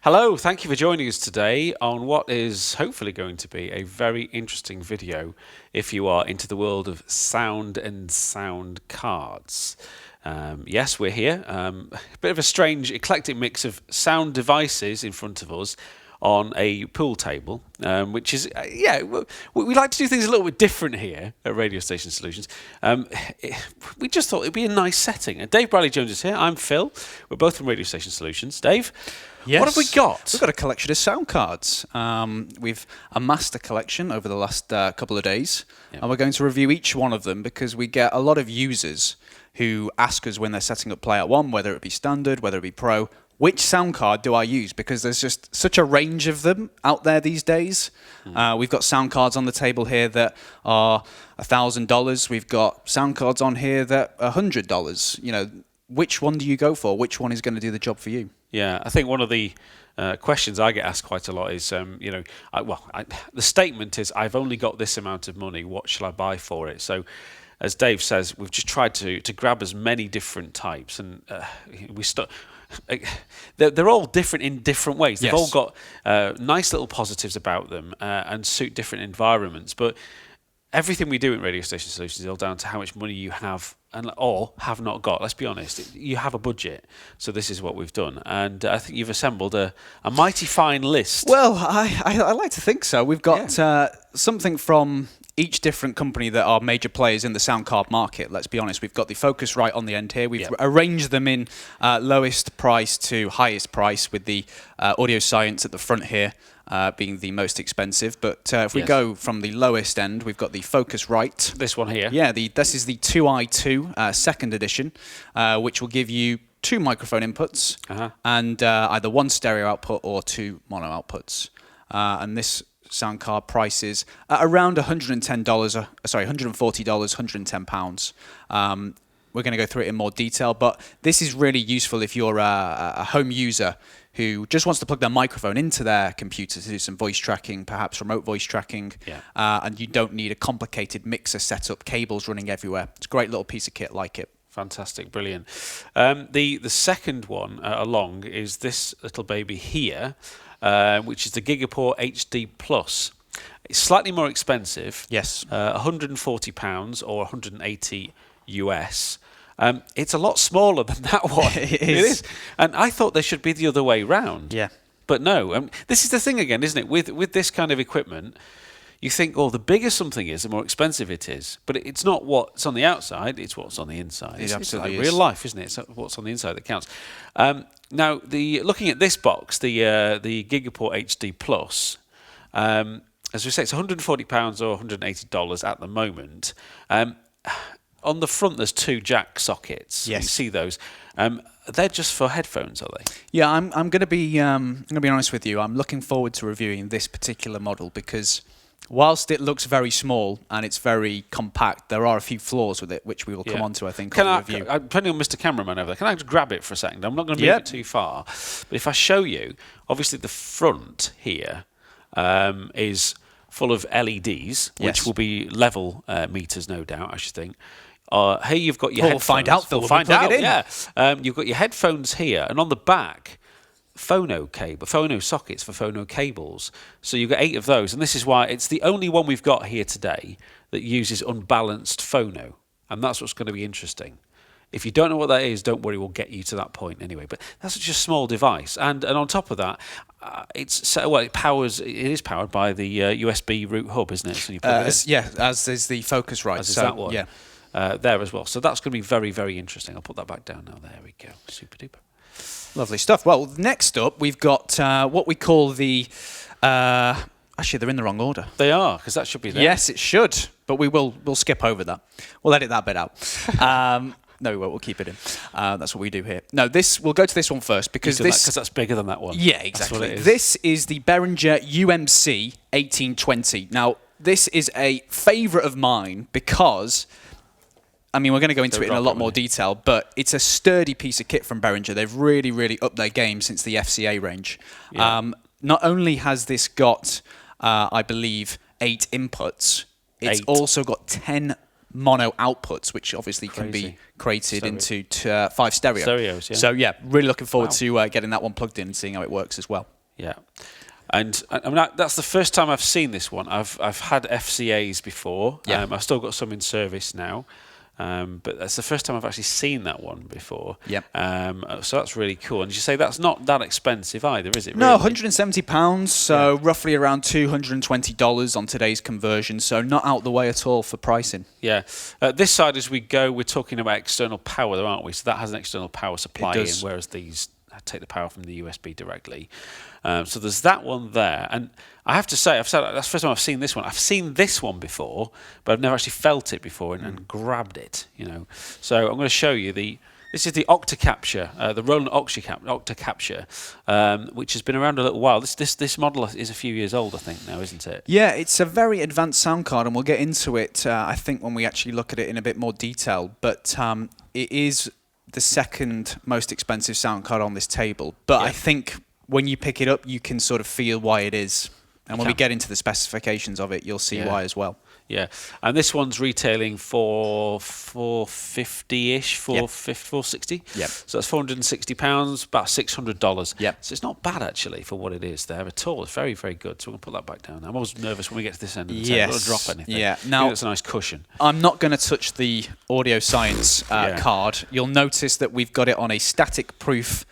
Hello, thank you for joining us today on what is hopefully going to be a very interesting video if you are into the world of sound and sound cards. Yes, we're here. A bit of a strange, eclectic mix of sound devices in front of us on a pool table, which is, we like to do things a little bit different here at Radio Station Solutions. We just thought it'd be a nice setting. Dave Bradley-Jones is here. I'm Phil. We're both from Radio Station Solutions. Dave, yes. What have we got? We've got a collection of sound cards. We've amassed a collection over the last couple of days, and we're going to review each one of them because we get a lot of users who ask us when they're setting up PlayoutONE, whether it be standard, whether it be pro, which sound card do I use? Because there's just such a range of them out there these days. We've got sound cards on the table here that are $1,000. We've got sound cards on here that are $100. You know, which one do you go for? Which one is going to do the job for you? Yeah, I think one of the questions I get asked quite a lot is, the statement is, I've only got this amount of money, what shall I buy for it? So, as Dave says, we've just tried to grab as many different types, and they're all different in different ways. They've all got nice little positives about them and suit different environments, but everything we do in Radio Station Solutions is all down to how much money you have or have not got. Let's be honest, you have a budget, so this is what we've done. And I think you've assembled a mighty fine list. Well, I like to think so. We've got something from each different company that are major players in the sound card market. Let's be honest, we've got the Focusrite on the end here. We've arranged them in lowest price to highest price, with the Audio Science at the front here being the most expensive. But if we go from the lowest end, we've got the Focusrite. This one here. Yeah, this is the 2i2 second edition, which will give you 2 microphone inputs and either 1 stereo output or 2 mono outputs. And this sound card prices at around $140, £110. We're going to go through it in more detail, but this is really useful if you're a home user who just wants to plug their microphone into their computer to do some voice tracking, perhaps remote voice tracking, and you don't need a complicated mixer setup, cables running everywhere. It's a great little piece of kit, like it. Fantastic, brilliant. The second one along is this little baby here, which is the Gigaport HD Plus. It's slightly more expensive. Yes. £140 or 180 US. It's a lot smaller than that one. It is. And I thought they should be the other way round. Yeah. But no. This is the thing again, isn't it? With this kind of equipment, you think, the bigger something is, the more expensive it is. But it's not what's on the outside, it's what's on the inside. It absolutely is. Real life, isn't it? It's what's on the inside that counts. Now, looking at this box, the Gigaport HD Plus, as we say, it's £140 or $180 at the moment. On the front, there's 2 jack sockets. Yes. You see those. They're just for headphones, are they? Yeah, I'm going to be honest with you. I'm looking forward to reviewing this particular model because whilst it looks very small and it's very compact, there are a few flaws with it, which we will come on to, I think, on the review. Depending on Mr. Cameraman over there, can I just grab it for a second? I'm not going to move it too far. But if I show you, obviously the front here is full of LEDs, which will be level meters, no doubt, I should think. Here you've got your headphones. We'll find out, Phil. We'll find out, yeah. You've got your headphones here, and on the back, phono sockets for phono cables. So you've got 8 of those, and this is why it's the only one we've got here today that uses unbalanced phono, and that's what's going to be interesting. If you don't know what that is, don't worry, we'll get you to that point anyway. But that's such a small device, and on top of that, it is powered by the USB root hub, isn't it? So you plug it in. Yeah, as is the Focusrite. As is that one. Yeah. There as well. So that's going to be very, very interesting. I'll put that back down now. There we go. Super duper. Lovely stuff. Well, next up, we've got what we call the... actually, they're in the wrong order. They are, because that should be there. Yes, it should, but we'll skip over that. We'll edit that bit out. No, we won't. We'll keep it in. That's what we do here. No, we'll go to this one first because that's bigger than that one. Yeah, exactly. That's what it is. This is the Behringer UMC 1820. Now, this is a favourite of mine because... we're going to go into it in a lot more detail, but it's a sturdy piece of kit from Behringer. They've really, really upped their game since the FCA range. Yeah. Not only has this got, I believe, 8 inputs, it's also got 10 mono outputs, which obviously can be created into 5 stereo. Stereos, yeah. So yeah, really looking forward to getting that one plugged in and seeing how it works as well. Yeah. And I mean, that's the first time I've seen this one. I've had FCAs before. Yeah. I've still got some in service now. But that's the first time I've actually seen that one before. Yep. So that's really cool. And you say that's not that expensive either, is it? No, really? £170, so roughly around $220 on today's conversion. So not out the way at all for pricing. Yeah. This side, as we go, we're talking about external power, though, aren't we? So that has an external power supply in, whereas these take the power from the USB directly. So there's that one there. And I have to say, that's the first time I've seen this one. I've seen this one before, but I've never actually felt it before and grabbed it, you know. So I'm going to show you this is the Capture, the Roland Capture, which has been around a little while. This model is a few years old, I think, now, isn't it? Yeah, it's a very advanced sound card, and we'll get into it, I think, when we actually look at it in a bit more detail. But it is the second most expensive sound card on this table. But I think when you pick it up, you can sort of feel why it is. And when we get into the specifications of it, you'll see why as well. Yeah, and this one's retailing for $450-ish, $460. Yep. So that's £460, about $600. Yep. So it's not bad actually for what it is there at all. It's very, very good. So we'll put that back down. I'm always nervous when we get to this end of the table. I don't want to drop anything. Yeah. Now it's a nice cushion. I'm not going to touch the Audio Science card. You'll notice that we've got it on a static proof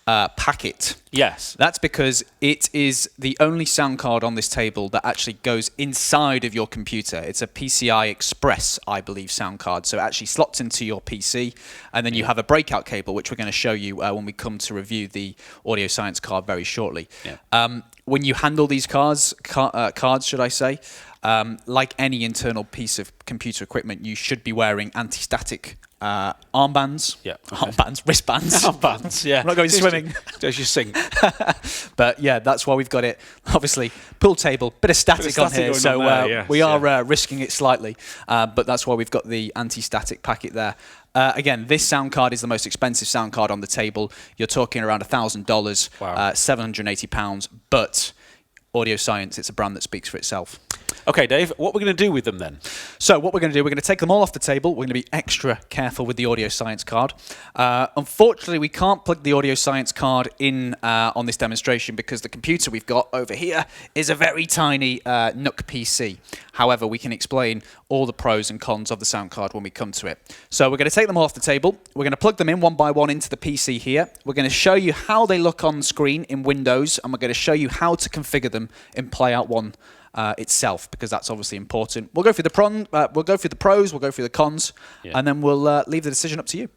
packet. Yes. That's because it is the only sound card on this table that actually goes inside of your computer. It's a PCI Express, I believe, sound card. So it actually slots into your PC, and then you have a breakout cable, which we're going to show you when we come to review the Audio Science card very shortly. Yeah. When you handle these cards, should I say, like any internal piece of computer equipment, you should be wearing anti-static armbands. Yeah. Armbands, wristbands. Armbands, yeah. I'm not going swimming. Does you sing? But yeah, that's why we've got it. Obviously, pool table, bit of static on here, so we are risking it slightly. But that's why we've got the anti-static packet there. Again, this sound card is the most expensive sound card on the table. You're talking around $1,000, wow. £780. But Audio Science, it's a brand that speaks for itself. Okay, Dave, what we're going to do with them then? So what we're going to do, we're going to take them all off the table. We're going to be extra careful with the Audio Science card. Unfortunately, we can't plug the Audio Science card in on this demonstration because the computer we've got over here is a very tiny NUC PC. However, we can explain all the pros and cons of the sound card when we come to it. So we're going to take them all off the table. We're going to plug them in one by one into the PC here. We're going to show you how they look on screen in Windows, and we're going to show you how to configure them in PlayoutONE itself, because that's obviously important. We'll go through the pros, we'll go through the cons, and then we'll leave the decision up to you.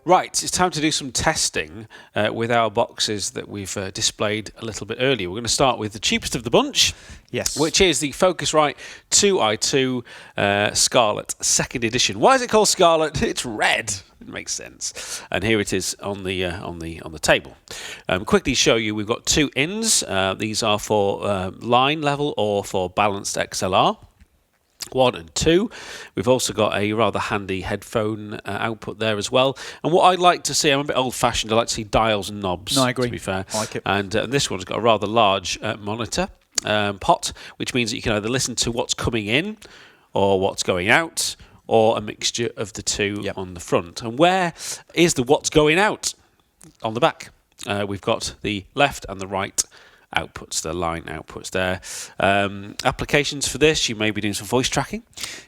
Right, it's time to do some testing with our boxes that we've displayed a little bit earlier. We're going to start with the cheapest of the bunch, yes, which is the Focusrite 2i2 Scarlett 2nd edition. Why is it called Scarlett? It's red. It makes sense. And here it is on the table. Quickly show you, we've got two ins. These are for line level or for balanced XLR. 1 and 2. We've also got a rather handy headphone output there as well. And what I like to see, I'm a bit old-fashioned, I like to see dials and knobs, no, I agree. to be fair. I like it. And this one's got a rather large monitor pot, which means that you can either listen to what's coming in or what's going out, or a mixture of the two on the front. And where is the what's going out? On the back. We've got the left and the right outputs, the line outputs there. Applications for this, you may be doing some voice tracking.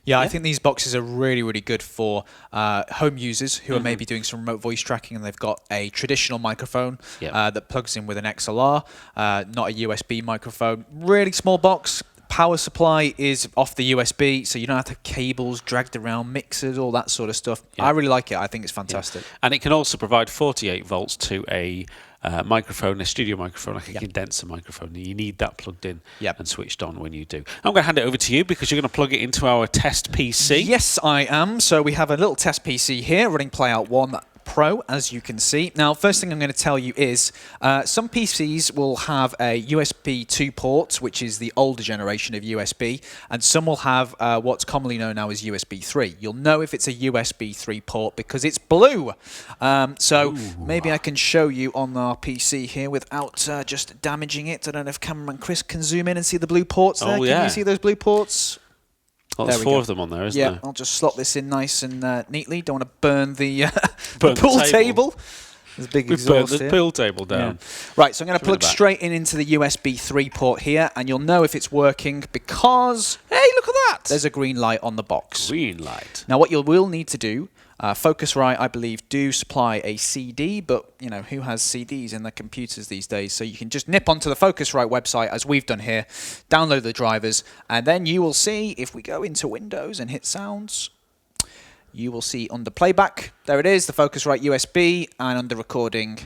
Yeah, I think these boxes are really, really good for home users who are maybe doing some remote voice tracking, and they've got a traditional microphone that plugs in with an XLR, not a USB microphone. Really small box. Power supply is off the USB, so you don't have to have cables dragged around, mixers, all that sort of stuff. I really like it. I think it's fantastic. And it can also provide 48 volts to a microphone, a studio microphone, like a condenser microphone. You need that plugged in and switched on when you do. I'm going to hand it over to you because you're going to plug it into our test PC. Yes, I am. So we have a little test PC here running PlayoutONE Pro, as you can see. Now, first thing I'm going to tell you is some PCs will have a USB 2 port, which is the older generation of USB, and some will have what's commonly known now as USB 3. You'll know if it's a USB 3 port because it's blue. So maybe I can show you on our PC here without just damaging it. I don't know if cameraman Chris can zoom in and see the blue ports there. Can you see those blue ports? Well, there's 4 of them on there, isn't there? I'll just slot this in nice and neatly. Don't want to burn the pool table. There's a big exhaust burn the pool table down. Yeah. Right, so I'm going to plug straight into the USB 3 port here, and you'll know if it's working because, hey, look at that! There's a green light on the box. Green light. Now, what you will need to do, Focusrite, I believe, do supply a CD, but, you know, who has CDs in their computers these days? So you can just nip onto the Focusrite website, as we've done here, download the drivers, and then you will see, if we go into Windows and hit Sounds, you will see under Playback, there it is, the Focusrite USB, and under Recording,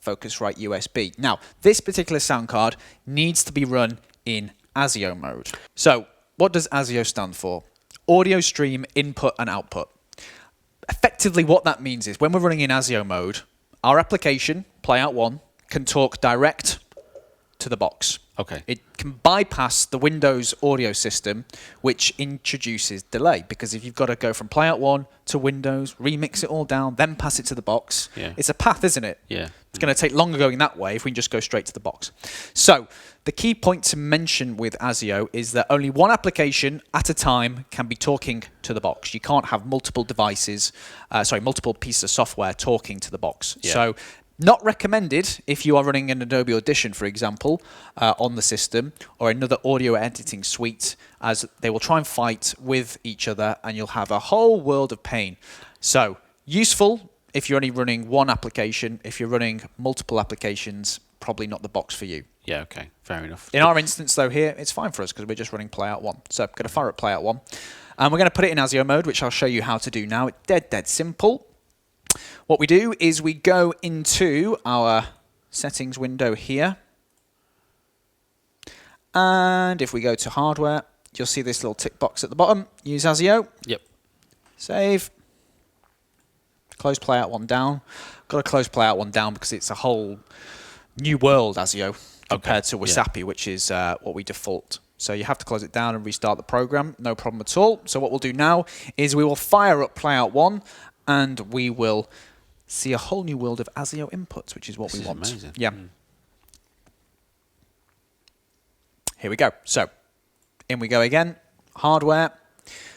Focusrite USB. Now, this particular sound card needs to be run in ASIO mode. So, what does ASIO stand for? Audio Stream Input and Output. Effectively, what that means is when we're running in ASIO mode, our application, PlayoutONE, can talk direct to the box. Okay. It can bypass the Windows audio system, which introduces delay. Because if you've got to go from PlayoutONE to Windows, remix it all down, then pass it to the box, it's a path, isn't it? Yeah. It's going to take longer going that way if we can just go straight to the box. So the key point to mention with ASIO is that only one application at a time can be talking to the box. You can't have multiple devices, multiple pieces of software talking to the box. Yeah. So not recommended if you are running an Adobe Audition, for example, on the system, or another audio editing suite, as they will try and fight with each other, and you'll have a whole world of pain. So, useful if you're only running one application. If you're running multiple applications, probably not the box for you. Yeah, okay, fair enough. In our instance, though, here, it's fine for us because we're just running PlayoutONE. So, I'm going to fire up PlayoutONE. And we're going to put it in ASIO mode, which I'll show you how to do now. It's dead simple. What we do is we go into our settings window here. And if we go to hardware, you'll see this little tick box at the bottom. Use ASIO. Yep. Save. Close PlayoutONE down. Got to close PlayoutONE down because it's a whole new world ASIO compared to Wasapi, which is what we default. So you have to close it down and restart the program. No problem at all. So what we'll do now is we will fire up PlayoutONE, and we will see a whole new world of ASIO inputs, which is what we want. Amazing. Yeah. Here we go. So, in we go again. Hardware.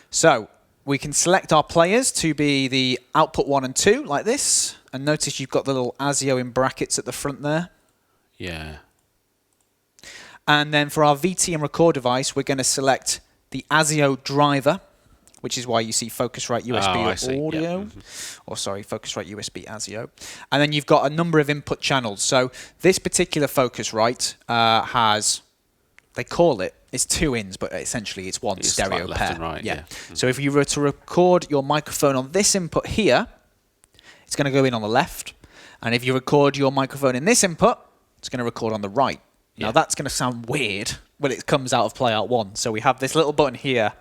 So, we can select our players to be the output 1 and 2, like this. And notice you've got the little ASIO in brackets at the front there. Yeah. And then for our VT and record device, we're going to select the ASIO driver, which is why you see Focusrite USB audio, or sorry, Focusrite USB ASIO. And then you've got a number of input channels. So this particular Focusrite has, they call it's 2 ins, but essentially it's one stereo like pair. left and right, yeah. So if you were to record your microphone on this input here, it's going to go in on the left. And if you record your microphone in this input, it's going to record on the right. Now that's going to sound weird when it comes out of PlayoutONE. So we have this little button here,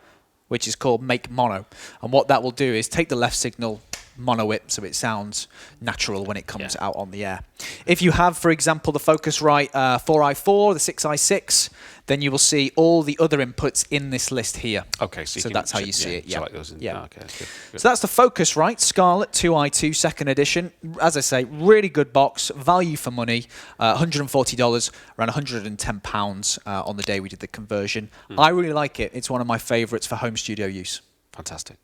which is called Make Mono. And what that will do is take the left signal, mono it, so it sounds natural when it comes out on the air. If you have, for example, the Focusrite 4i4, the 6i6, then you will see all the other inputs in this list here. Okay, so that's how you see it. Yeah. Okay, that's good. So that's the Focusrite Scarlett 2i2 second edition. As I say, really good box, value for money, $140, around £110 on the day we did the conversion. I really like it. It's one of my favourites for home studio use. Fantastic.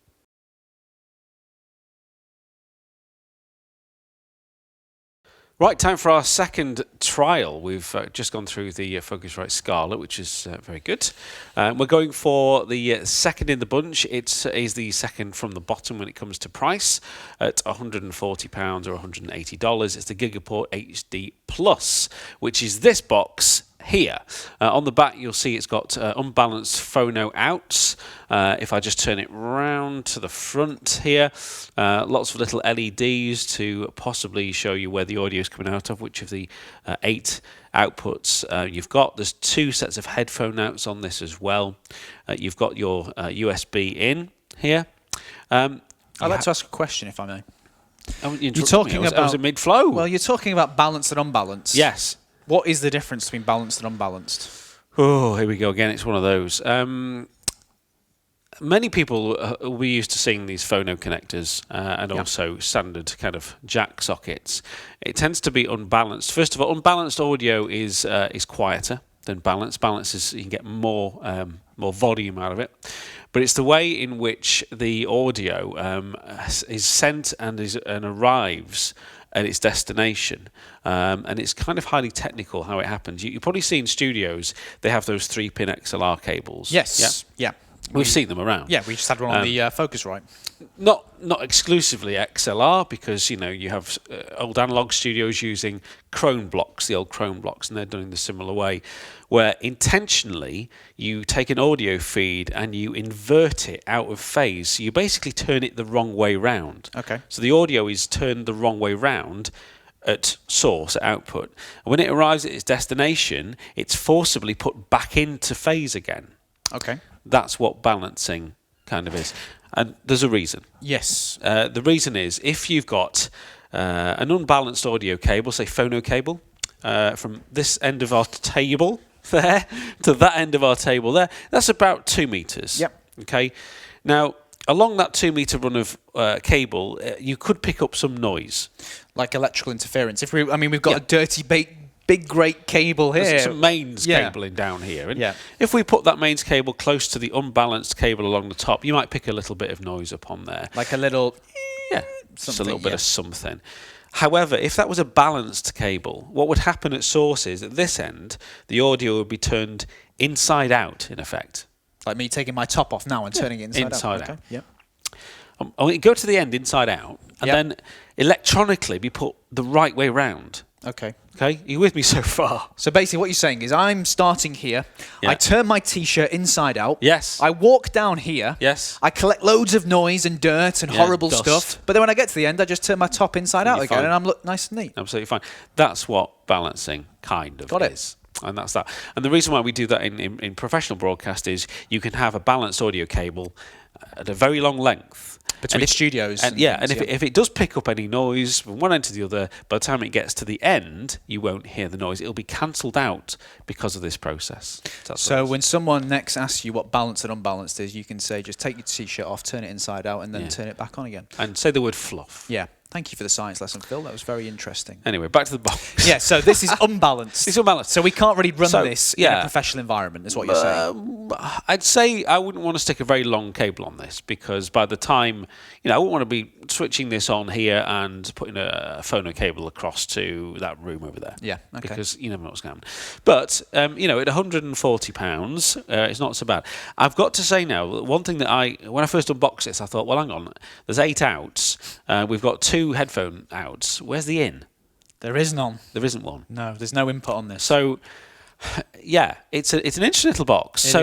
Right, time for our second trial. We've just gone through the Focusrite Scarlett, which is very good. We're going for the second in the bunch. It is the second from the bottom when it comes to price at £140 or $180. It's the Gigaport HD Plus, which is this box here. On the back, you'll see it's got unbalanced phono outs. If I just turn it round to the front here, lots of little LEDs to possibly show you where the audio is coming out of, which of the 8 outputs you've got. There's 2 sets of headphone outs on this as well. You've got your USB in here. I'd like to ask a question, if I may. You're talking about... I was in mid-flow. Well, you're talking about balanced and unbalanced. Yes. What is the difference between balanced and unbalanced? Oh, here we go again. It's one of those. Many people will be used to seeing these phono connectors and also standard kind of jack sockets. It tends to be unbalanced. First of all, unbalanced audio is quieter than balanced. Balanced is you can get more volume out of it. But it's the way in which the audio is sent and arrives at its destination. And it's kind of highly technical how it happens. You probably see in studios, they have those 3-pin XLR cables. Yes. Yeah. We've seen them around. Yeah, we just had one on the Focusrite. Not exclusively XLR, because you have old analog studios using Chrome blocks, the old Chrome blocks, and they're doing the similar way, where intentionally you take an audio feed and you invert it out of phase. So you basically turn it the wrong way round. Okay. So the audio is turned the wrong way round at source, at output. And when it arrives at its destination, it's forcibly put back into phase again. Okay. That's what balancing kind of is. And there's a reason. Yes. The reason is if you've got an unbalanced audio cable, say phono cable, from this end of our table there to that end of our table there, that's about 2 meters. Yep. Okay. Now, along that 2 meter run of cable, you could pick up some noise. Like electrical interference. We've got a dirty big great cable here. There's some mains cabling down here. And if we put that mains cable close to the unbalanced cable along the top, you might pick a little bit of noise up on there. Like a little... just a little bit of something. However, if that was a balanced cable, what would happen at source is, at this end, the audio would be turned inside out, in effect. Like me taking my top off now and turning it inside out. Okay. Yeah. I'm going to go to the end inside out, and then electronically be put the right way round. Okay. Okay, are you with me so far? So basically what you're saying is I'm starting here, I turn my T-shirt inside out, yes. I walk down here, yes. I collect loads of noise and dirt and horrible dust. stuff, but then when I get to the end, I just turn my top inside out again and I'm look nice and neat. Absolutely fine. That's what balancing kind of is. And that's that. And the reason why we do that in professional broadcast is you can have a balanced audio cable at a very long length. Between studios. If it does pick up any noise from one end to the other, by the time it gets to the end, you won't hear the noise. It'll be cancelled out because of this process. So when someone next asks you what balanced and unbalanced is, you can say, just take your T-shirt off, turn it inside out, and then turn it back on again. And say the word fluff. Yeah. Thank you for the science lesson, Phil. That was very interesting. Anyway, back to the box. Yeah, so this is unbalanced. It's unbalanced. So we can't really run this in a professional environment, is what you're saying. I'd say I wouldn't want to stick a very long cable on this, because by the time, I wouldn't want to be switching this on here and putting a phono cable across to that room over there. Yeah, okay. Because you never know what's going to happen. But, at £140, it's not so bad. I've got to say now, one thing that when I first unboxed this, I thought, well, hang on, there's 8 outs. We've got 2 headphone outs. Where's the in? There is none. There isn't one. No, there's no input on this. So, it's an interesting little box.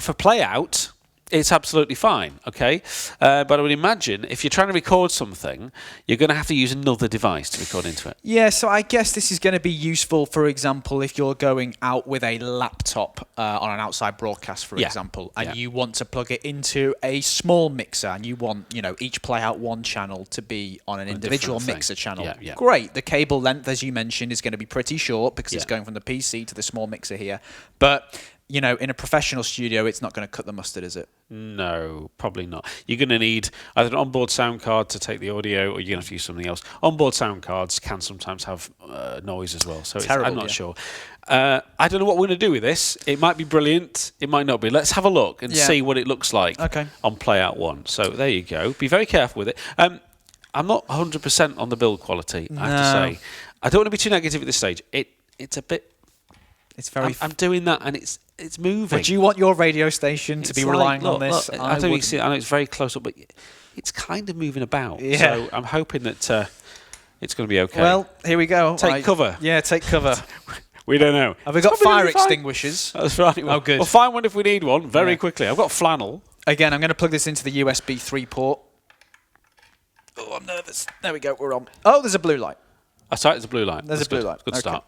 For play out, it's absolutely fine, okay? But I would imagine if you're trying to record something, you're going to have to use another device to record into it. Yeah, so I guess this is going to be useful, for example, if you're going out with a laptop on an outside broadcast, for example, and you want to plug it into a small mixer, and you want, each PlayoutONE channel to be on an individual mixer channel. Yeah. Great. The cable length, as you mentioned, is going to be pretty short because it's going from the PC to the small mixer here. But... in a professional studio, it's not going to cut the mustard, is it? No, probably not. You're going to need either an onboard sound card to take the audio, or you're going to have to use something else. Onboard sound cards can sometimes have noise as well, so I'm not sure. I don't know what we're going to do with this. It might be brilliant. It might not be. Let's have a look and see what it looks like on PlayoutONE. So there you go. Be very careful with it. I'm not 100% on the build quality, I have to say. I don't want to be too negative at this stage. It's a bit... It's very... I'm doing that, and it's moving. Would you want your radio station to be relying on this? I know it's very close up, but it's kind of moving about. Yeah. So I'm hoping that it's going to be okay. Well, here we go. Take cover. Yeah, take cover. We don't know. Have we got fire extinguishers? That's right. Oh, good. We'll find one if we need one very quickly. I've got flannel. Again, I'm going to plug this into the USB 3 port. Oh, I'm nervous. There we go. We're on. Oh, there's a blue light. Oh, sorry, there's a blue light. There's a blue light. Good start.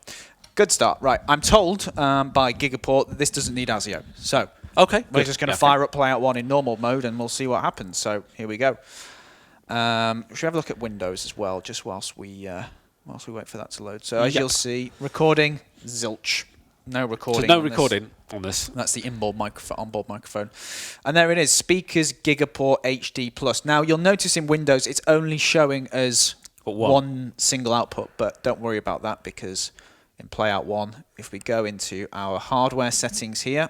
Good start. Right. I'm told by Gigaport that this doesn't need ASIO. So we're just going to fire up PlayoutONE in normal mode, and we'll see what happens. So here we go. Should we have a look at Windows as well, just whilst we wait for that to load? So as you'll see, recording, zilch. No recording. So no recording on this. That's the onboard microphone. And there it is, speakers Gigaport HD Plus. Now you'll notice in Windows it's only showing as one single output, but don't worry about that because in PlayoutONE, if we go into our hardware settings here,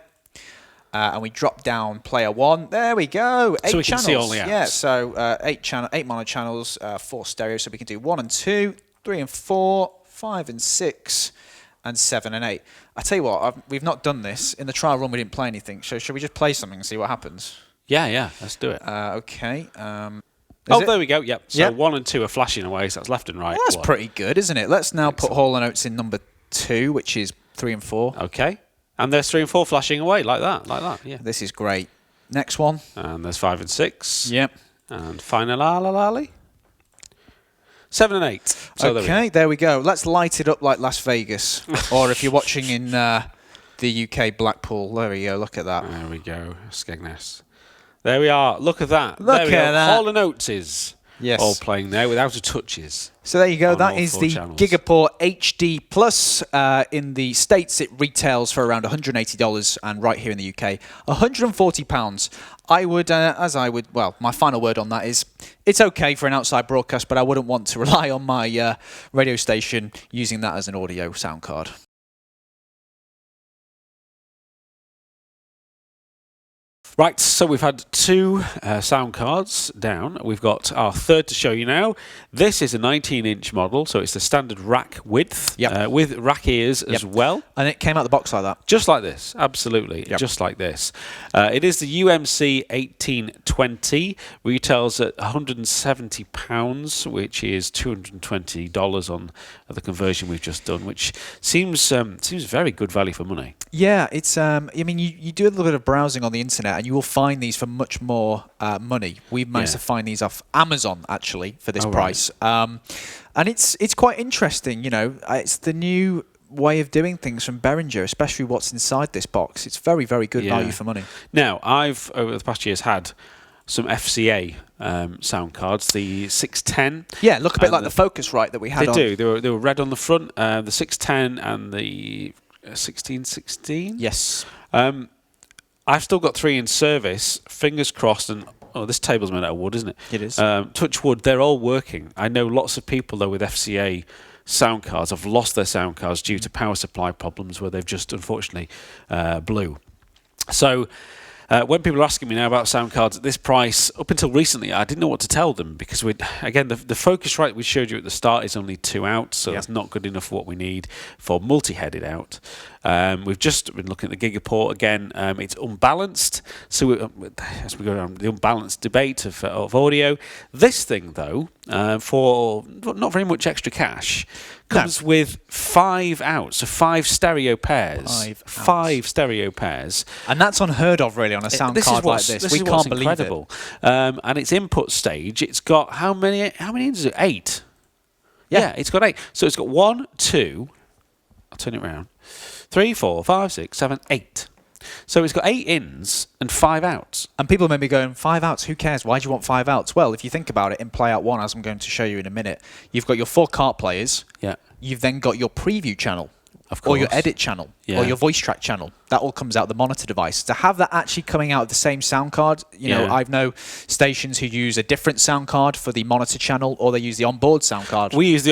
and we drop down player 1. There we go. 8 so we channels. Can see all the outs. Yeah, so 8 mono channels, 4 stereo. So we can do 1 and 2, 3 and 4, 5 and 6, and 7 and 8. I tell you what, we've not done this in the trial run. We didn't play anything. So should we just play something and see what happens? Yeah. Let's do it. Okay. There we go. Yep. So 1 and 2 are flashing away. So that's left and right. Well, that's pretty good, isn't it? Let's now put Hall & Oates in number 2, which is 3 and 4. Okay. And there's 3 and 4 flashing away like that. Yeah. This is great. Next one. And there's 5 and 6. Yep. And finally 7 and 8. So okay, there we go. Let's light it up like Las Vegas. Or if you're watching in the UK, Blackpool. There we go. Look at that. There we go. Skegness. There we are. Look at that. Look at that. Hall & Oates is all playing there without a touches. So there you go. That is the channels. Gigaport HD Plus. In the States, it retails for around $180, and right here in the UK, £140. My final word on that is it's okay for an outside broadcast, but I wouldn't want to rely on my radio station using that as an audio sound card. Right, so we've had 2 sound cards down. We've got our third to show you now. This is a 19-inch model, so it's the standard rack width with rack ears as well. And it came out the box like that. Just like this, absolutely, just like this. It is the UMC 1820, retails at £170, which is $220 on the conversion we've just done, which seems very good value for money. Yeah, it's. I mean, you do a little bit of browsing on the internet, and you will find these for much more money. We've managed to find these off Amazon actually for this price, and it's quite interesting. You know, it's the new way of doing things from Behringer, especially what's inside this box. It's very, very good value for money. Now, I've over the past years had some FCA sound cards, the 610. Yeah, look a bit like the Focusrite that we had. They do. They were red on the front. The 610 and the 1616. Yes. I've still got 3 in service. Fingers crossed. And this table's made out of wood, isn't it? It is. Touch wood. They're all working. I know lots of people though with FCA sound cards have lost their sound cards due to power supply problems where they've just unfortunately blew. So when people are asking me now about sound cards at this price, up until recently, I didn't know what to tell them because the Focusrite we showed you at the start is only 2 out, so that's not good enough for what we need for multi-headed out. We've just been looking at the Gigaport again. It's unbalanced, so as we go down the unbalanced debate of audio, this thing though, for not very much extra cash, comes with 5 outs, so 5 stereo pairs. 5 stereo pairs. And that's unheard of, really, on a sound card like this. We can't believe incredible. And its input stage, it's got how many ins is it? 8. Yeah, it's got 8. So it's got 1, 2, I'll turn it around, 3, 4, 5, 6, 7, 8. So it's got 8 ins and 5 outs. And people may be going, 5 outs, who cares? Why do you want 5 outs? Well, if you think about it, in PlayoutONE, as I'm going to show you in a minute, you've got your 4 card players. Yeah. You've then got your preview channel. Of course. Or your edit channel. Or your voice track channel. That all comes out the monitor device. To have that actually coming out of the same sound card, you know, I've know stations who use a different sound card for the monitor channel, or they use the onboard sound card. We use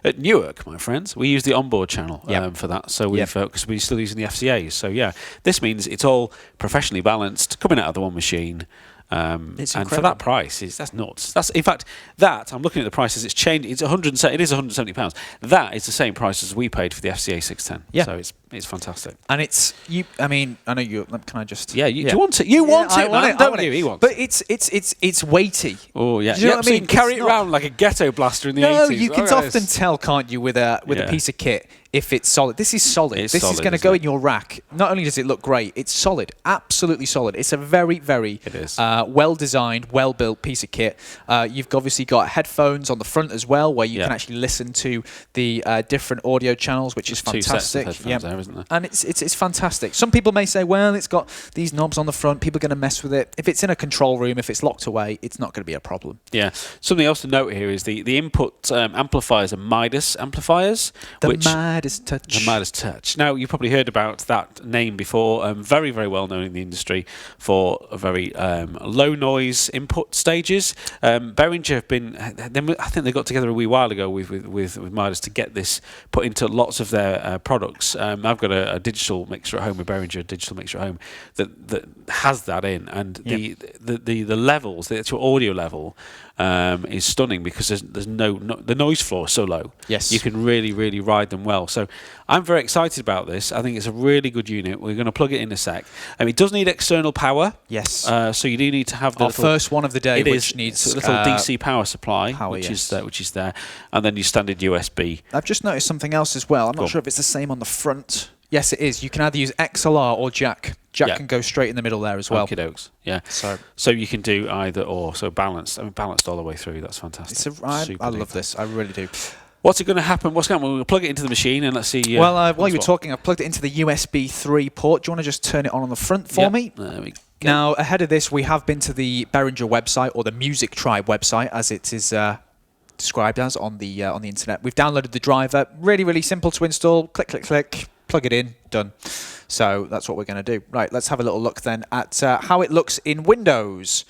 at Newark, my friends, we use the onboard channel for that. So because we're still using the FCAs. So this means it's all professionally balanced, coming out of the one machine. And for that price, that's nuts. That's in fact that I'm looking at the prices. It's changed. It is £170. That is the same price as we paid for the FCA 610. Yeah. So it's fantastic. And it's you. I mean, I know you. Can I just? Yeah. Do you want it? You want it? I want it. Don't you? He wants. But it's weighty. Oh yeah. Do you know what I mean? So carry it around like a ghetto blaster in the 80s. No, you can often tell, can't you, with a piece of kit. if it's solid. This is solid. It's this solid, is going to isn't go it? in your rack. Not only does it look great, it's solid. Absolutely solid. It's a very, very well-designed, well-built piece of kit. You've obviously got headphones on the front as well, where you can actually listen to the different audio channels, which is fantastic. Two sets of headphones there, isn't there? And it's fantastic. Some people may say, well, it's got these knobs on the front. People are going to mess with it. If it's in a control room, if it's locked away, it's not going to be a problem. Yeah. Something else to note here is the input amplifiers are Midas amplifiers. The Midas Touch. The Midas Touch. Now, you've probably heard about that name before. Very, very well known in the industry for a very low noise input stages. Behringer have been, I think they got together a wee while ago with Midas to get this put into lots of their products. I've got a digital mixer at home, a Behringer digital mixer at home that has that in, and the levels, the actual audio level is stunning because there's no the noise floor is so low. Yes, you can really ride them well. So I'm very excited about this. I think it's a really good unit. We're going to plug it in a sec. It does need external power. Yes. So you do need to have the first one of the day, which needs a little DC power supply, which is there, and then your standard USB. I've just noticed something else as well. I'm not sure if it's the same on the front. Yes, it is. You can either use XLR or jack. Jack can go straight in the middle there as well. Okie dokes. Yeah. So you can do either or. So balanced. Balanced all the way through. That's fantastic. I love this. I really do. What's it going to happen? What's going to happen? We'll plug it into the machine and let's see. While you were talking, I've plugged it into the USB 3 port. Do you want to just turn it on the front for me? There we go. Now, ahead of this, we have been to the Behringer website, or the Music Tribe website, as it is described as on the internet. We've downloaded the driver. Really simple to install. Click, click, click. Plug it in. Done. So that's what we're going to do. Right, let's have a little look then at how it looks in Windows.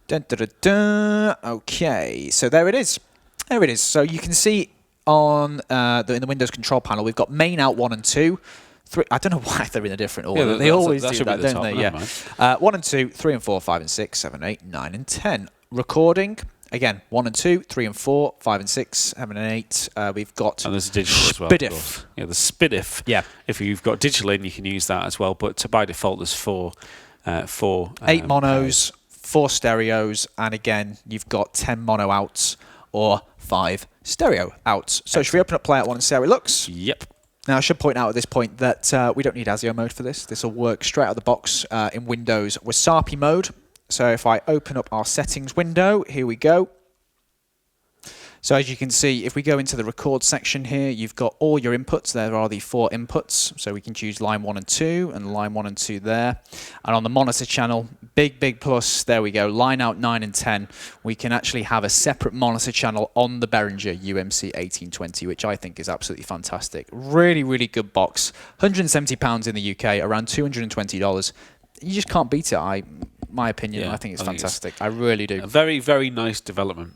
Dun, dun, dun, dun. Okay, so there it is. There it is. So you can see on in the Windows control panel, we've got main out 1 and 2. 3, I don't know why they're in a different order. They always do that, don't they? Yeah. 1 and 2, 3 and 4, 5 and 6, 7 and 8, 9 and 10. Recording. Again, 1 and 2, 3 and 4, 5 and 6, 7 and 8. We've got and there's a digital as well. SPDIF. Yeah, the SPDIF. Yeah. If you've got digital in, you can use that as well. But by default, there's 4 8 monos, 4 stereos, and again, you've got 10 mono outs or 5 stereo outs. So should we open up PlayoutONE and see how it looks? Yep. Now, I should point out at this point that we don't need ASIO mode for this. This will work straight out of the box in Windows Wasapi mode. So if I open up our settings window, here we go. So as you can see, if we go into the record section here, you've got all your inputs. There are the 4 inputs. So we can choose line 1 and 2 and line 1 and 2 there. And on the monitor channel, big plus, there we go, line out 9 and 10. We can actually have a separate monitor channel on the Behringer UMC 1820, which I think is absolutely fantastic. Really good box. £170 in the UK, around $220. You just can't beat it, my opinion. Yeah, I think it's fantastic. I really do. A very nice development.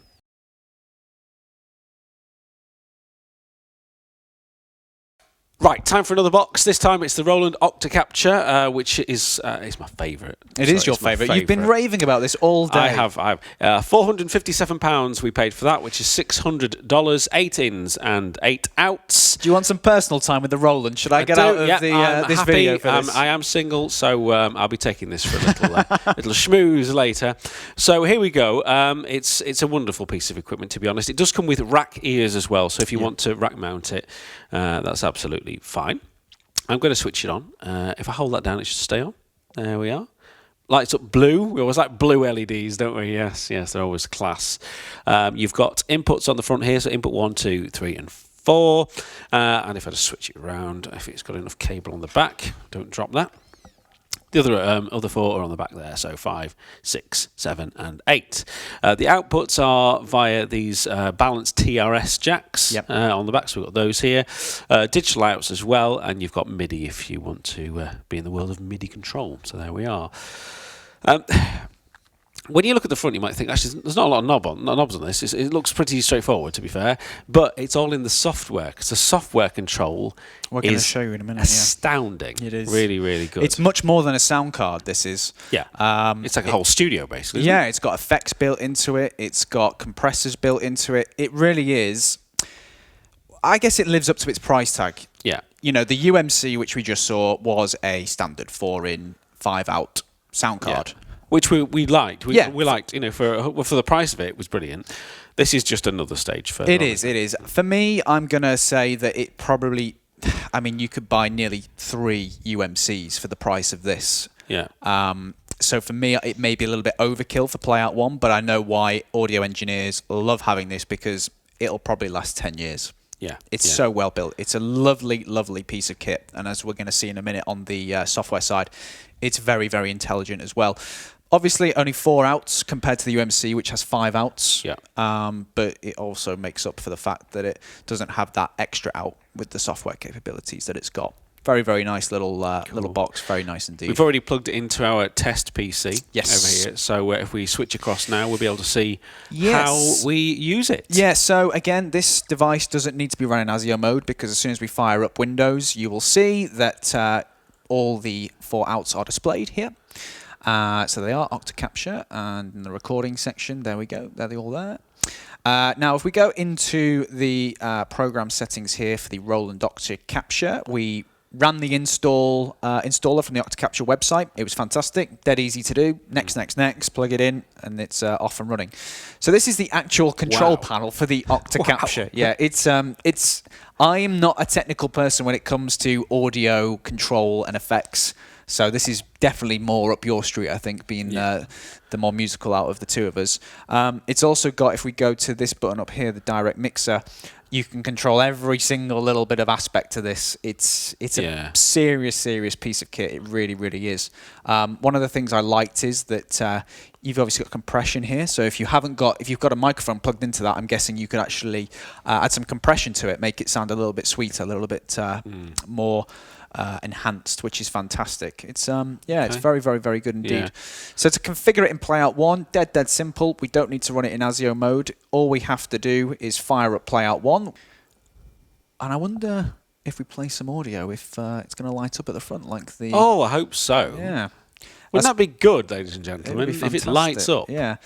Right, time for another box. This time it's the Roland OP2 Capture, which is my favourite. It is your favourite. You've been raving about this all day. I have. £457 we paid for that, which is $600, 8 ins and 8 outs. Do you want some personal time with the Roland? Should I get out of this video for this? I am single, so I'll be taking this for a little little schmooze later. So here we go. It's a wonderful piece of equipment, to be honest. It does come with rack ears as well, so if you want to rack mount it, that's absolutely fine. I'm going to switch it on. If I hold that down, it should stay on. There we are. Lights up blue. We always like blue LEDs, don't we? Yes, they're always class. You've got inputs on the front here, so input 1, 2, 3, and 4. And if I just switch it around, if it's got enough cable on the back, don't drop that. The other 4 are on the back there, so 5, 6, 7, and 8. The outputs are via these balanced TRS jacks on the back, so we've got those here. Digital outs as well, and you've got MIDI if you want to be in the world of MIDI control. So there we are. When you look at the front, you might think, actually, there's not a lot of knobs on this. It looks pretty straightforward, to be fair, but it's all in the software, because the software control We're going to show you in a minute. Astounding. It is. Really good. It's much more than a sound card, this is. Yeah. It's like a whole studio, basically. Yeah, it's got effects built into it. It's got compressors built into it. It really is. I guess it lives up to its price tag. Yeah. You know, the UMC, which we just saw, was a standard 4-in, 5-out sound card. Yeah. Which we liked. We liked, for the price of it, it was brilliant. This is just another stage further. It is. For me, I'm going to say that it probably I mean, you could buy nearly 3 UMCs for the price of this. Yeah. So for me, it may be a little bit overkill for PlayoutONE, but I know why audio engineers love having this, because it'll probably last 10 years. Yeah. It's so well built. It's a lovely, lovely piece of kit. And as we're going to see in a minute on the software side, it's very, very intelligent as well. Obviously, only 4 outs compared to the UMC, which has 5 outs. Yeah. But it also makes up for the fact that it doesn't have that extra out with the software capabilities that it's got. Very, very nice little little box. Very nice indeed. We've already plugged it into our test PC Yes. over here. So if we switch across now, we'll be able to see how we use it. Yeah, so again, this device doesn't need to be running ASIO mode, because as soon as we fire up Windows, you will see that all the 4 outs are displayed here. So they are OP2 Capture, and in the recording section, there we go, they're all there. Now, if we go into the program settings here for the Roland OP2 Capture, we ran the installer from the OP2 Capture website. It was fantastic, dead easy to do. Next, plug it in, and it's off and running. So this is the actual control panel for the OP2 Capture. Yeah, it's. I am not a technical person when it comes to audio control and effects. So this is definitely more up your street, I think, being the more musical out of the two of us. It's also got, if we go to this button up here, the direct mixer, you can control every single little bit of aspect to this. It's a serious piece of kit. It really, really is. One of the things I liked is that you've obviously got compression here. So if you've got a microphone plugged into that, I'm guessing you could actually add some compression to it, make it sound a little bit sweeter, a little bit more enhanced, which is fantastic. It's it's very, very, very good indeed. Yeah. So to configure it in PlayoutONE, dead simple. We don't need to run it in ASIO mode. All we have to do is fire up PlayoutONE. And I wonder if we play some audio, if it's going to light up at the front like the... Oh, I hope so. Yeah. Wouldn't that be good, ladies and gentlemen, if it lights up? Yeah.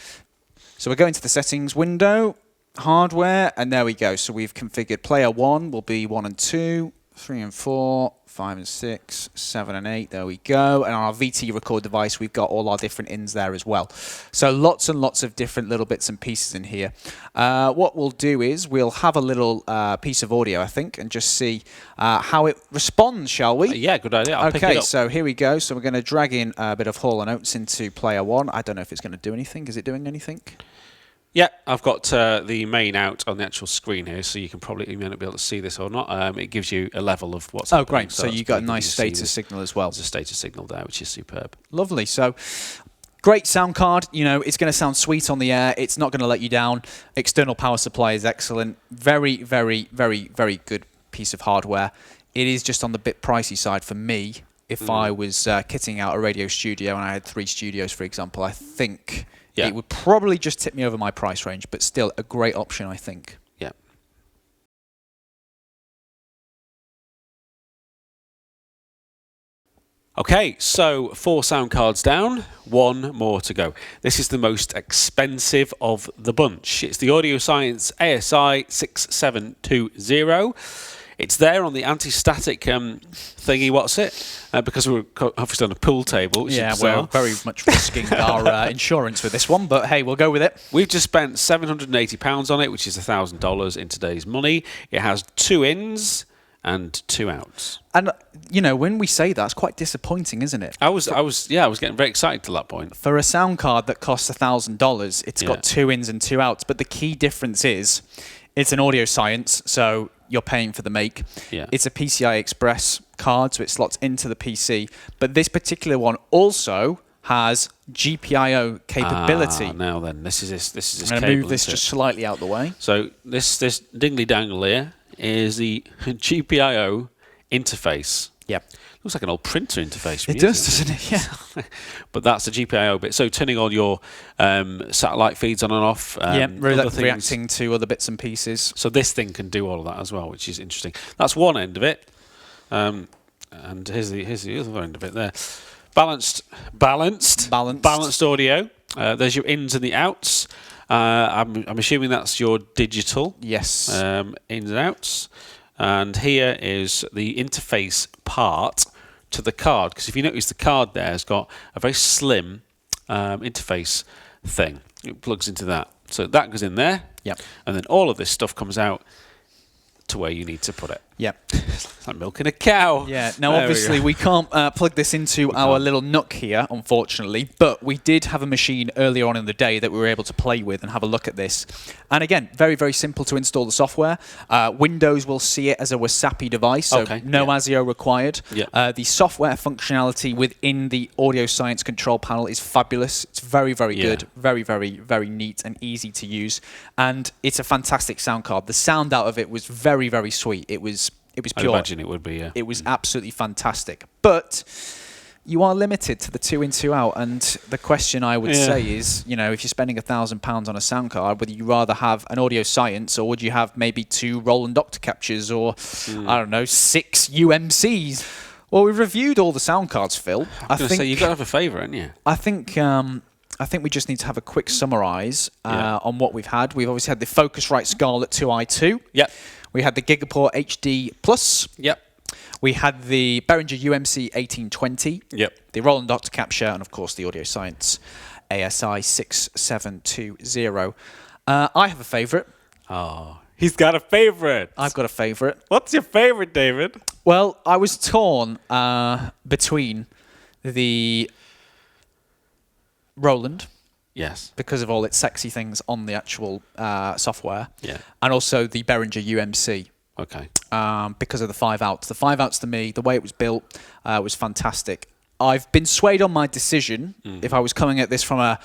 So we're going to the settings window, hardware, and there we go. So we've configured player 1 will be 1 and 2, 3 and 4, 5 and 6, 7 and 8, there we go. And on our VT record device, we've got all our different ins there as well. So lots and lots of different little bits and pieces in here. What we'll do is we'll have a little piece of audio, I think, and just see how it responds, shall we? Yeah, good idea. I'll pick it Okay, up. so here we go. So we're going to drag in a bit of Hall & Oates into player 1. I don't know if it's going to do anything. Is it doing anything? Yeah, I've got the main out on the actual screen here, so you may not be able to see this or not. It gives you a level of what's happening. Great. So you got a nice status signal as well. There's a status signal there, which is superb. Lovely. So great sound card. You know, it's going to sound sweet on the air. It's not going to let you down. External power supply is excellent. Very, very, very, very good piece of hardware. It is just on the bit pricey side for me. If I was kitting out a radio studio and I had 3 studios, for example, I think... Yeah. It would probably just tip me over my price range, but still a great option, I think. Yeah. Okay, so 4 sound cards down, 1 more to go. This is the most expensive of the bunch. It's the Audio Science ASI 6720. It's there on the anti-static thingy, what's it? Because we're obviously on a pool table, which is we're very much risking our insurance with this one, but hey, we'll go with it. We've just spent £780 on it, which is $1,000 in today's money. It has 2 ins and 2 outs. And you know, when we say that, it's quite disappointing, isn't it? I was getting very excited to that point. For a sound card that costs $1,000, it's got 2 ins and 2 outs, but the key difference is it's an Audio Science, so you're paying for the make. Yeah. It's a PCI Express card, so it slots into the PC. But this particular one also has GPIO capability. Now then, this is I'm going to move this just slightly out the way. So this dingly dangle here is the GPIO interface. Yep. Looks like an old printer interface. It does, doesn't it? Yeah. But that's the GPIO bit. So turning on your satellite feeds on and off. Reacting to other bits and pieces. So this thing can do all of that as well, which is interesting. That's one end of it. And here's the other end of it there. Balanced audio. There's your ins and the outs. I'm assuming that's your digital. Yes. Ins and outs. And here is the interface part to the card, because if you notice the card there has got a very slim interface thing. It plugs into that. So that goes in there. Yep. And then all of this stuff comes out to where you need to put it. Yeah. It's like milking a cow. Yeah. Now, There obviously, go. we can't plug this into our little nook here, unfortunately. But we did have a machine earlier on in the day that we were able to play with and have a look at this. And again, very, very simple to install the software. Windows will see it as a Wasapi device, so no ASIO required. Yeah. The software functionality within the Audio Science control panel is fabulous. It's very, very good. Very, very, very neat and easy to use. And it's a fantastic sound card. The sound out of it was very, very sweet. It was pure. I imagine it would be, yeah. It was absolutely fantastic. But you are limited to the 2-in, 2-out. And the question I would say is, you know, if you're spending £1,000 on a sound card, would you rather have an Audio Science, or would you have maybe 2 Roland OP2 Captures, or, I don't know, 6 UMCs? Well, we've reviewed all the sound cards, Phil. I think you've got to have a favourite, haven't you? I think we just need to have a quick summarise on what we've had. We've obviously had the Focusrite Scarlett 2i2. Yep. We had the Gigaport HD Plus. Yep. We had the Behringer UMC 1820. Yep. The Roland OP2 Capture, and of course the Audio Science ASI 6720. I have a favourite. Oh, he's got a favourite. I've got a favourite. What's your favourite, David? Well, I was torn between the Roland, yes, because of all its sexy things on the actual software, yeah, and also the Behringer UMC. Okay. Because of the 5-outs. The 5-outs to me, the way it was built, was fantastic. I've been swayed on my decision. If I was coming at this from a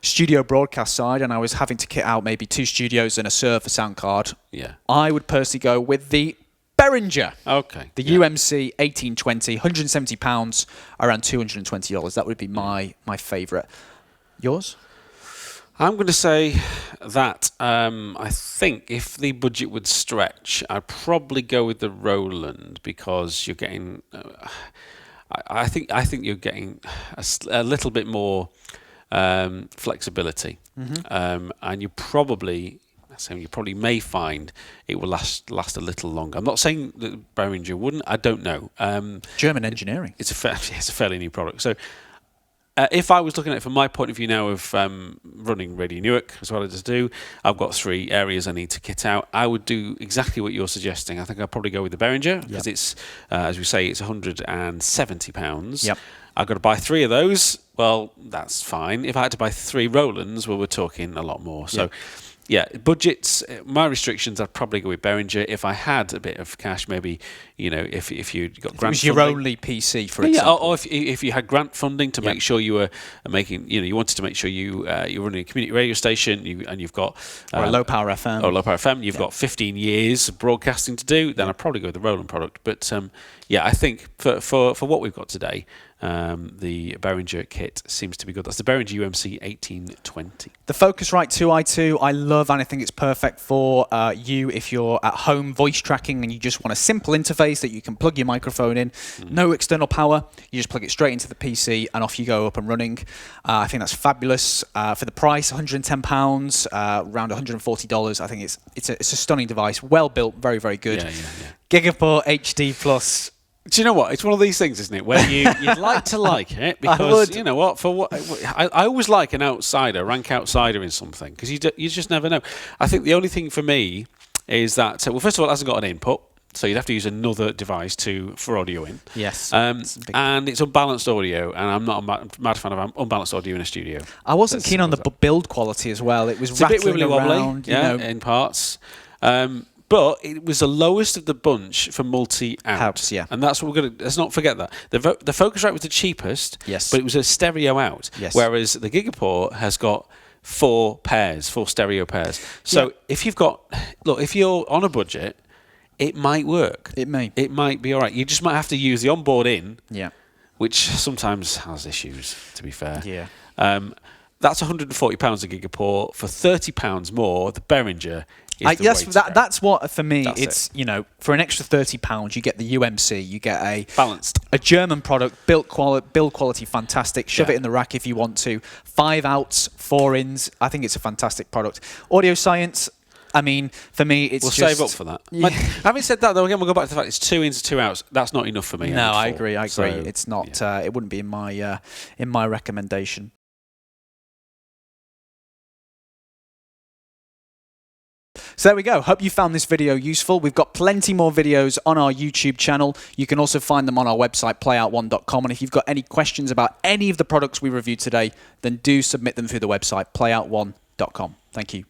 studio broadcast side and I was having to kit out maybe 2 studios and a server sound card, I would personally go with the Behringer. Okay. The UMC 1820, £170, around $220. That would be my favourite. Yours? I'm going to say that I think if the budget would stretch, I'd probably go with the Roland, because you're getting. I think you're getting a little bit more flexibility, and you probably may find it will last a little longer. I'm not saying that Behringer wouldn't. I don't know. German engineering. It's a fairly new product. So if I was looking at it from my point of view now of running Radio Newark as well as I do, I've got 3 areas I need to kit out. I would do exactly what you're suggesting. I think I'd probably go with the Behringer, because it's, as we say, it's £170. Yep. I've got to buy 3 of those. Well, that's fine. If I had to buy 3 Rolands, well, we're talking a lot more. So. Yeah, budgets, my restrictions, I'd probably go with Behringer. If I had a bit of cash, maybe, you know, if you got grant funding. It was your only PC, for example. Or if you had grant funding to make sure you were making, you know, you wanted to make sure you're running a community radio station, and you've got... or a low-power FM. Or low power FM, you've got 15 years of broadcasting to do, then I'd probably go with the Roland product. But, I think for what we've got today, the Behringer kit seems to be good. That's the Behringer UMC 1820. The Focusrite 2i2, I love, and I think it's perfect for you if you're at home voice tracking and you just want a simple interface that you can plug your microphone in. No external power. You just plug it straight into the PC and off you go, up and running. I think that's fabulous. For the price, £110, around $140. I think it's a stunning device. Well built, very, very good. Gigaport HD Plus. Do you know what? It's one of these things, isn't it, where you'd like to like it, because you know what? I always like an outsider, rank outsider in something, because you just never know. I think the only thing for me is that, well, first of all, it hasn't got an input, so you'd have to use another device for audio in. Yes. And it's unbalanced audio, and I'm not a mad fan of unbalanced audio in a studio. I wasn't keen on the build quality as well. It was it's rattling a bit around, wibbly-wobbly, in parts. But it was the lowest of the bunch for multi-out. Yeah. And that's what we're going to... Let's not forget that. The Focusrite was the cheapest, yes, but it was a stereo out. Yes. Whereas the Gigaport has got 4 stereo pairs. So if you've got... Look, if you're on a budget, it might work. It may. It might be all right. You just might have to use the onboard in, which sometimes has issues, to be fair. Yeah. That's £140 a Gigaport. For £30 more, the Behringer... That's what, for me, it's, you know, for an extra £30, you get the UMC, you get a German product, build quality fantastic, shove it in the rack if you want to. 5-outs, 4-ins, I think it's a fantastic product. Audio Science, I mean, for me, it's we'll just... save up for that. Yeah. Having said that, though, again, we'll go back to the fact it's 2-ins, 2-outs. That's not enough for me. No, I agree. So, it's not. It wouldn't be in my recommendation. So there we go. Hope you found this video useful. We've got plenty more videos on our YouTube channel. You can also find them on our website, PlayoutONE.com. And if you've got any questions about any of the products we reviewed today, then do submit them through the website, PlayoutONE.com. Thank you.